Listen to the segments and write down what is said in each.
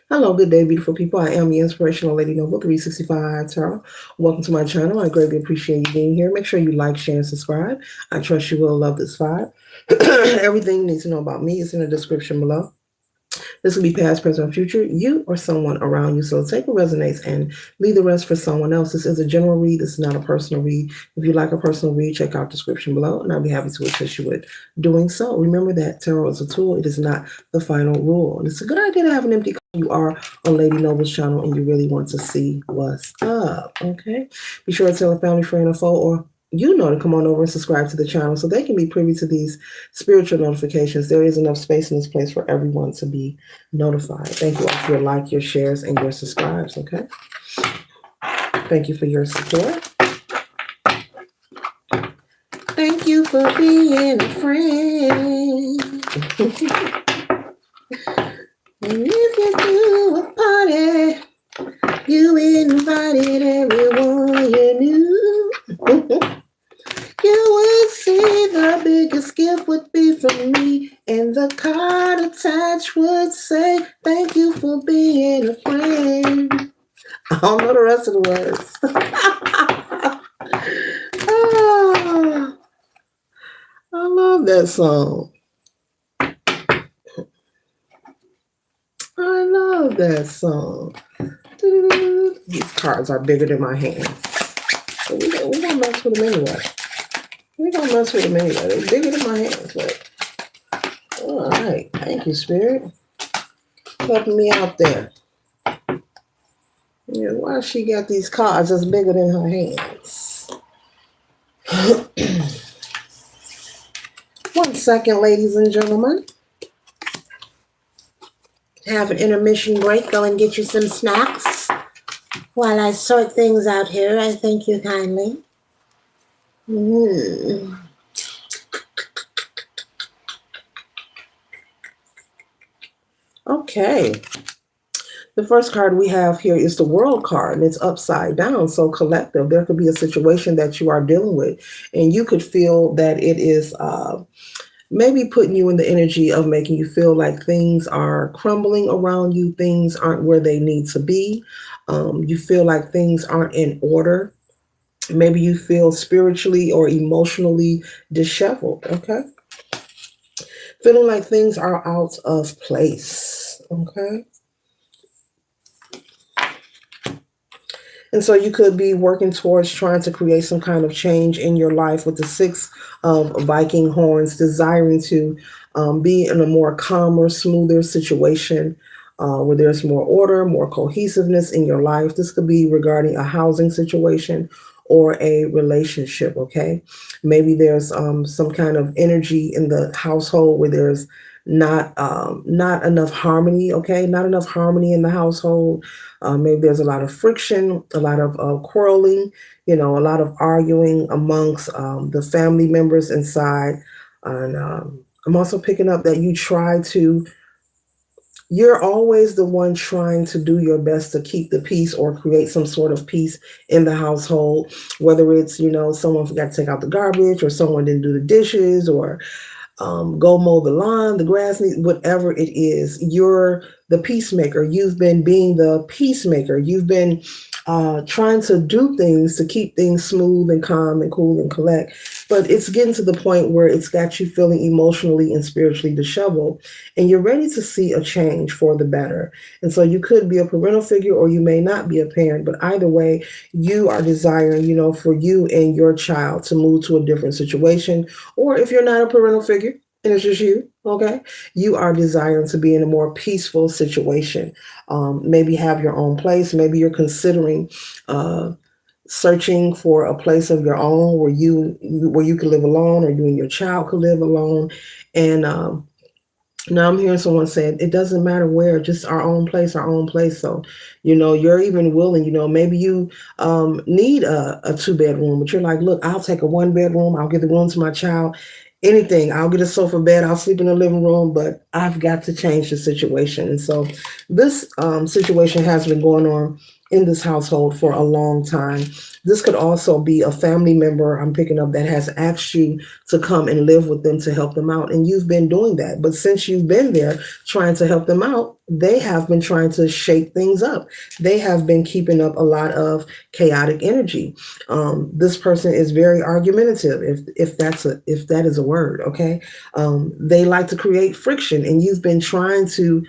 Hello, good day, beautiful people. I am the Inspirational Lady Noble 365 Tarot. Welcome to my channel. I greatly appreciate you being here. Make sure you like, share, and subscribe. I trust you will love this vibe. Everything you need to know about me is in the description below. This will be past, present, or future, you or someone around you. So take what resonates and leave the rest for someone else. This is a general read. This is not a personal read. If you like a personal read, check out the description below, and I'll be happy to assist you with doing so. Remember that tarot is a tool. It is not the final rule. And it's a good idea to have an empty cup. You are on Lady Noble's channel and you really want to see what's up, okay? Be sure to tell a family, friend, or foe, or to come on over and subscribe to the channel so they can be privy to these spiritual notifications. There is enough space in this place for everyone to be notified. Thank you all for your like, your shares, and your subscribes, okay? Thank you for your support. Thank you for being a friend. And if you do a party, you invited everyone you knew. You would see the biggest gift would be from me, and the card attached would say, thank you for being a friend. I don't know the rest of the words. Oh, I love that song. I love that song. These cards are bigger than my hands. So we're going to mess with them anyway. We're going to mess with them anyway. They're bigger than my hands, but all right. Thank you, Spirit. Helping me out there. Yeah, why she got these cards that's bigger than her hands? 1 second, ladies and gentlemen. Have an intermission break. Go and get you some snacks while I sort things out here. I thank you kindly. Okay. The first card we have here is the World card, and it's upside down, so collective. There could be a situation that you are dealing with, and you could feel that it is maybe putting you in the energy of making you feel like things are crumbling around you, things aren't where they need to be. You feel like things aren't in order. Maybe you feel spiritually or emotionally disheveled, okay? Feeling like things are out of place, okay? And so you could be working towards trying to create some kind of change in your life with the 6 of Viking horns, desiring to be in a more calmer, smoother situation where there's more order, more cohesiveness in your life. This could be regarding a housing situation or a relationship, okay? Maybe there's some kind of energy in the household where there's not enough harmony, okay? Not enough harmony in the household. Maybe there's a lot of friction, a lot of quarreling, a lot of arguing amongst the family members inside. And I'm also picking up that you're always the one trying to do your best to keep the peace or create some sort of peace in the household, whether it's, someone forgot to take out the garbage or someone didn't do the dishes or go mow the lawn, the grass, whatever it is. You're the peacemaker. You've been being the peacemaker. You've been trying to do things to keep things smooth and calm and cool and collect. But it's getting to the point where it's got you feeling emotionally and spiritually disheveled, and you're ready to see a change for the better. And so you could be a parental figure or you may not be a parent, but either way, you are desiring, for you and your child to move to a different situation. Or if you're not a parental figure and it's just you, okay, you are desiring to be in a more peaceful situation. Maybe have your own place. Maybe you're considering searching for a place of your own where you can live alone, or you and your child could live alone. And now I'm hearing someone saying it doesn't matter where, just our own place, our own place. So, you're even willing, maybe you need a 2-bedroom, but you're like, look, I'll take a 1-bedroom. I'll give the room to my child. Anything. I'll get a sofa bed. I'll sleep in the living room, but I've got to change the situation. And so this situation has been going on in this household for a long time. This could also be a family member I'm picking up that has asked you to come and live with them to help them out. And you've been doing that. But since you've been there trying to help them out, they have been trying to shake things up. They have been keeping up a lot of chaotic energy. This person is very argumentative, if that is a word, okay? They like to create friction, and you've been trying to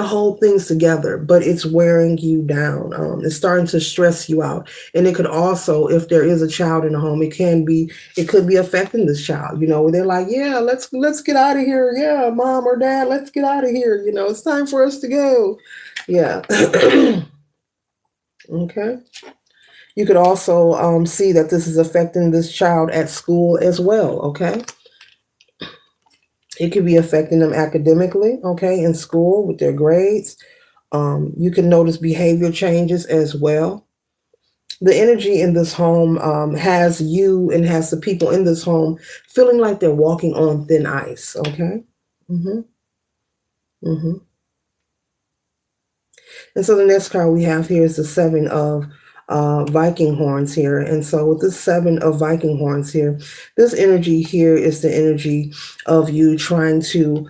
hold things together, but it's wearing you down. It's starting to stress you out, and it could also, if there is a child in the home, it could be affecting this child. Where they're like, yeah, let's get out of here. Yeah, mom or dad, let's get out of here. It's time for us to go. Yeah. Okay. You could also see that this is affecting this child at school as well. Okay. It could be affecting them academically, okay, in school with their grades. You can notice behavior changes as well. The energy in this home has you and has the people in this home feeling like they're walking on thin ice, okay? hmm hmm And so the next card we have here is the Seven of Viking horns here. And so with this Seven of Viking horns here, this energy here is the energy of you trying to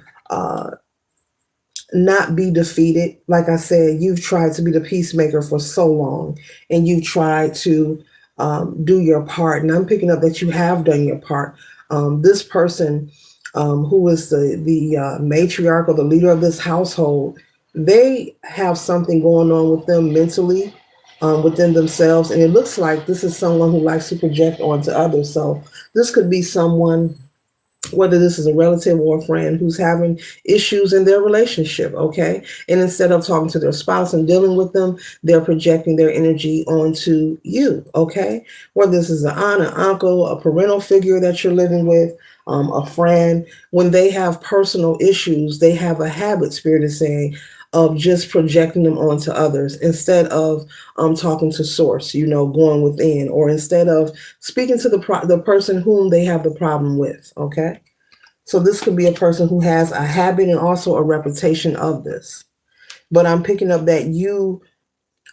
not be defeated. Like I said, you've tried to be the peacemaker for so long, and you've tried to do your part. And I'm picking up that you have done your part. This person, who is the matriarch or the leader of this household, they have something going on with them mentally, within themselves, and it looks like this is someone who likes to project onto others. So this could be someone, whether this is a relative or a friend, who's having issues in their relationship, okay? And instead of talking to their spouse and dealing with them, they're projecting their energy onto you, okay? Whether this is an aunt, an uncle, a parental figure that you're living with, a friend, when they have personal issues, they have a habit, Spirit is saying, of just projecting them onto others instead of talking to source, going within, or instead of speaking to the person whom they have the problem with, okay? So this could be a person who has a habit and also a reputation of this. But I'm picking up that you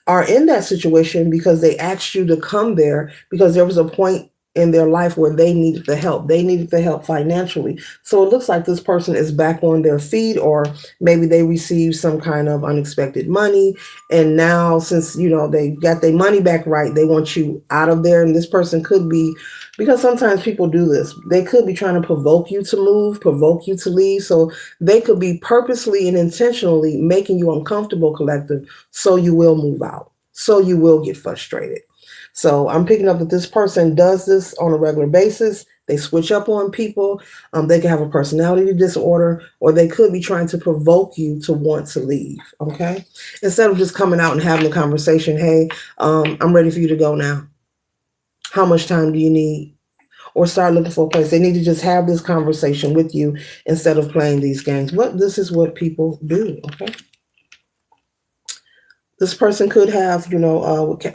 are in that situation because they asked you to come there because there was a point in their life where they needed the help. They needed the help financially. So it looks like this person is back on their feet, or maybe they received some kind of unexpected money. And now, since, they got their money back right, they want you out of there. And this person could be, because sometimes people do this, they could be trying to provoke you to move, provoke you to leave. So they could be purposely and intentionally making you uncomfortable, collective, so you will move out, so you will get frustrated. So I'm picking up that this person does this on a regular basis. They switch up on people. They can have a personality disorder, or they could be trying to provoke you to want to leave, okay? Instead of just coming out and having a conversation, hey, I'm ready for you to go now. How much time do you need? Or start looking for a place. They need to just have this conversation with you instead of playing these games. But this is what people do, okay? This person could have,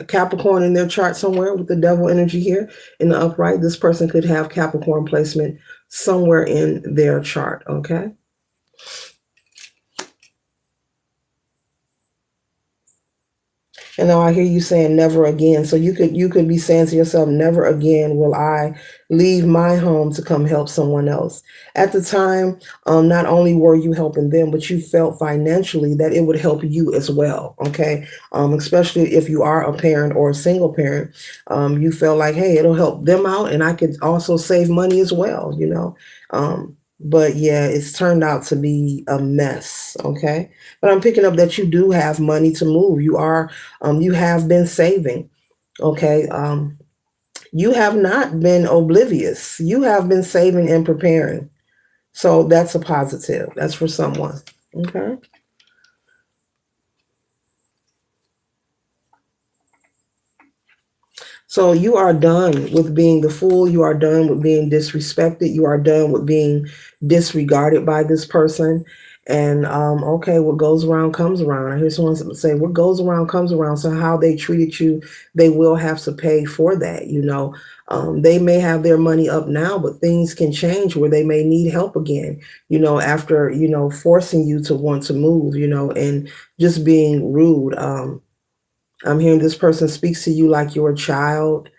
Capricorn in their chart somewhere with the devil energy here in the upright. This person could have Capricorn placement somewhere in their chart, okay? And now I hear you saying never again. So you could be saying to yourself, never again will I leave my home to come help someone else. At the time, not only were you helping them, but you felt financially that it would help you as well. Okay. Especially if you are a parent or a single parent, you feel like, hey, it'll help them out, and I could also save money as well, but yeah, it's turned out to be a mess. Okay. But I'm picking up that you do have money to move. You have been saving. Okay. You have not been oblivious. You have been saving and preparing. So that's a positive. That's for someone. Okay. So you are done with being the fool. You are done with being disrespected. You are done with being disregarded by this person. And okay, what goes around comes around. I hear someone say, "What goes around comes around." So how they treated you, they will have to pay for that. They may have their money up now, but things can change where they may need help again. After forcing you to want to move. And just being rude. I'm hearing this person speaks to you like you're a child.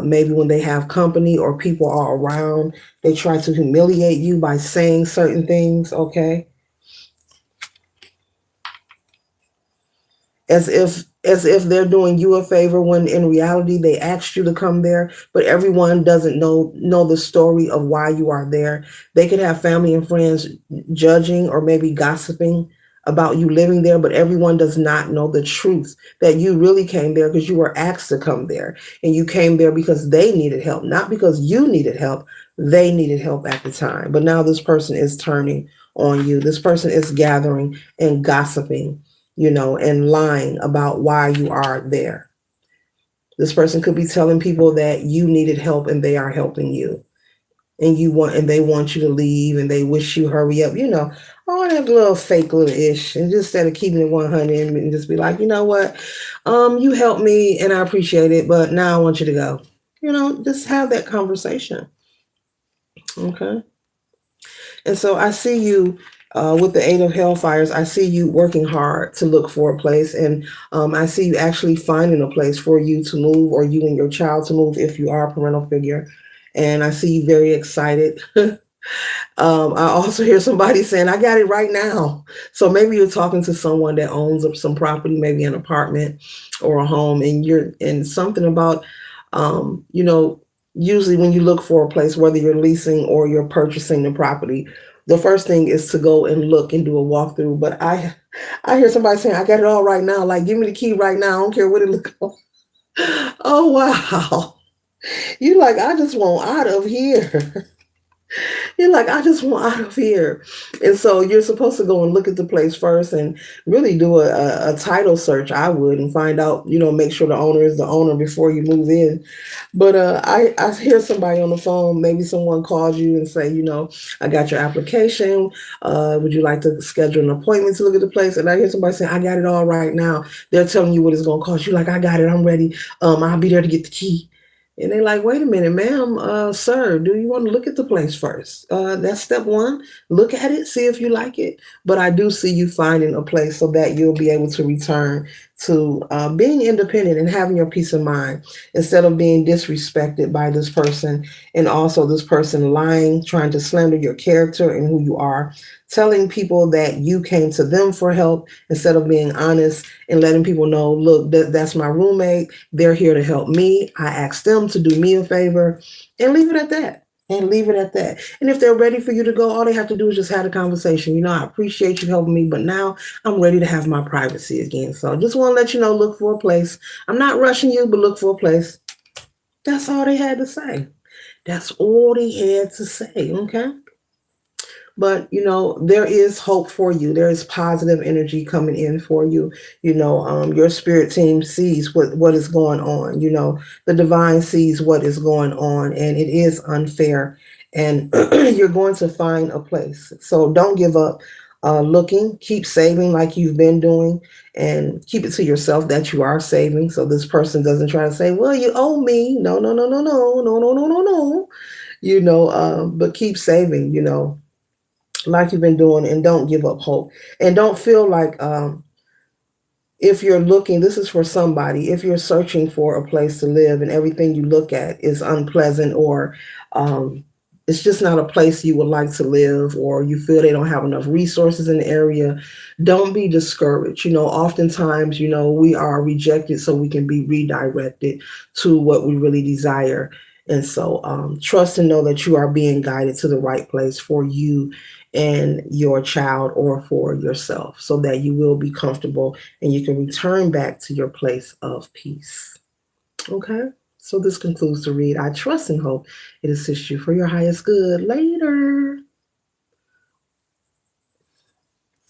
Maybe when they have company or people are around, they try to humiliate you by saying certain things. Okay, as if they're doing you a favor when in reality they asked you to come there, but everyone doesn't know the story of why you are there. They could have family and friends judging or maybe gossiping about you living there, but everyone does not know the truth that you really came there because you were asked to come there, and you came there because they needed help, not because you needed help. They needed help at the time, but now this person is turning on you. This person is gathering and gossiping, and lying about why you are there. This person could be telling people that you needed help and they are helping you. And they want you to leave and they wish you hurry up, all that little fake little ish. And just instead of keeping it 100 and just be like, you know what? You helped me and I appreciate it, but now I want you to go. Just have that conversation. Okay. And so I see you with the Eight of Hellfires. I see you working hard to look for a place, and I see you actually finding a place for you to move, or you and your child to move if you are a parental figure. And I see you very excited. I also hear somebody saying, "I got it right now." So maybe you're talking to someone that owns some property, maybe an apartment or a home, and you're in something about, um, you know, usually when you look for a place, whether you're leasing or you're purchasing the property, the first thing is to go and look and do a walkthrough. But I hear somebody saying, "I got it all right now." Like, give me the key right now. I don't care what it looks like. Oh wow! You like, I just want out of here. You're like, I just want out of here. And so you're supposed to go and look at the place first and really do a title search, I would, and find out, make sure the owner is the owner before you move in. But I hear somebody on the phone, maybe someone calls you and say, I got your application. Would you like to schedule an appointment to look at the place? And I hear somebody say, I got it all right now. They're telling you what it's going to cost. You like, I got it. I'm ready. I'll be there to get the key. And they're like, wait a minute, ma'am, sir, do you want to look at the place first? That's step one. Look at it, see if you like it. But I do see you finding a place so that you'll be able to return to being independent and having your peace of mind instead of being disrespected by this person, and also this person lying, trying to slander your character and who you are, telling people that you came to them for help instead of being honest and letting people know, look, that's my roommate. They're here to help me. I asked them to do me a favor, and leave it at that. And leave it at that. And if they're ready for you to go, all they have to do is just have a conversation. I appreciate you helping me, but now I'm ready to have my privacy again. So just want to let you know, look for a place. I'm not rushing you, but look for a place. That's all they had to say. That's all they had to say. Okay. But there is hope for you. There is positive energy coming in for you. Your spirit team sees what is going on. The divine sees what is going on, and it is unfair. And you're going to find a place. So don't give up. Looking, keep saving like you've been doing, and keep it to yourself that you are saving. So this person doesn't try to say, "Well, you owe me." No, no, no, no, no, no, no, no, no, no. But keep saving. Like you've been doing, and don't give up hope, and don't feel like if you're looking, this is for somebody, if you're searching for a place to live and everything you look at is unpleasant, or it's just not a place you would like to live, or you feel they don't have enough resources in the area, don't be discouraged. Oftentimes, we are rejected so we can be redirected to what we really desire. And so trust and know that you are being guided to the right place for you and your child, or for yourself, so that you will be comfortable and you can return back to your place of peace. Okay? So this concludes the read. I trust and hope it assists you for your highest good. Later.